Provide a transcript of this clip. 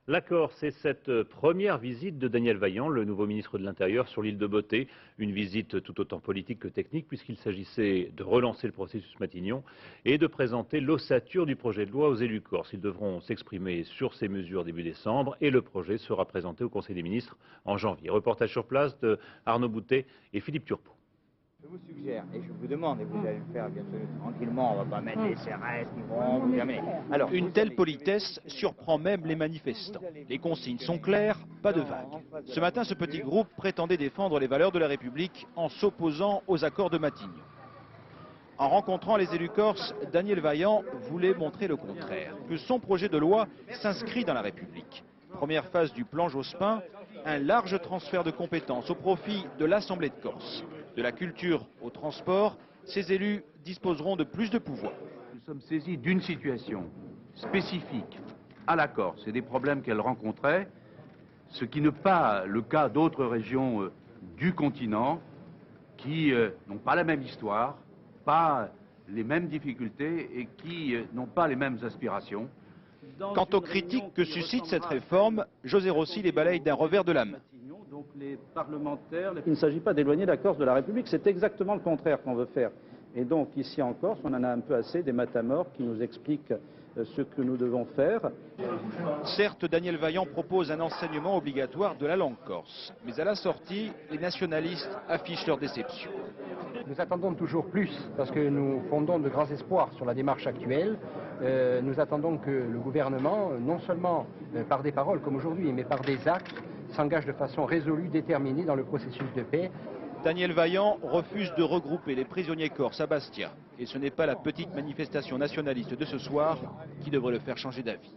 La Corse, c'est cette première visite de Daniel Vaillant, le nouveau ministre de l'Intérieur, sur l'île de Beauté. Une visite tout autant politique que technique, puisqu'il s'agissait de relancer le processus Matignon et de présenter l'ossature du projet de loi aux élus corses. Ils devront s'exprimer sur ces mesures début décembre et le projet sera présenté au Conseil des ministres en janvier. Reportage sur place de Arnaud Boutet et Philippe Turpot. Je vous suggère, et je vous demande, et vous allez le faire bien sûr tranquillement, on ne va pas mettre les CRS qui vont vous terminer. Alors, une telle politesse surprend même les manifestants. Les consignes sont claires, pas de vagues. Ce matin, ce petit groupe prétendait défendre les valeurs de la République en s'opposant aux accords de Matignon. En rencontrant les élus corses, Daniel Vaillant voulait montrer le contraire, que son projet de loi s'inscrit dans la République. Première phase du plan Jospin, un large transfert de compétences au profit de l'Assemblée de Corse. De la culture au transport, ces élus disposeront de plus de pouvoir. Nous sommes saisis d'une situation spécifique à la Corse et des problèmes qu'elle rencontrait, ce qui n'est pas le cas d'autres régions du continent qui n'ont pas la même histoire, pas les mêmes difficultés et qui n'ont pas les mêmes aspirations. Quant aux critiques que suscite cette réforme, José Rossi les balaye d'un revers de la main. Donc les parlementaires... Il ne s'agit pas d'éloigner la Corse de la République, c'est exactement le contraire qu'on veut faire. Et donc ici en Corse, on en a un peu assez des matamores qui nous expliquent ce que nous devons faire. Certes, Daniel Vaillant propose un enseignement obligatoire de la langue corse. Mais à la sortie, les nationalistes affichent leur déception. Nous attendons toujours plus parce que nous fondons de grands espoirs sur la démarche actuelle. Nous attendons que le gouvernement, non seulement par des paroles comme aujourd'hui, mais par des actes, s'engage de façon résolue, déterminée dans le processus de paix. Daniel Vaillant refuse de regrouper les prisonniers corses à Bastia. Et ce n'est pas la petite manifestation nationaliste de ce soir qui devrait le faire changer d'avis.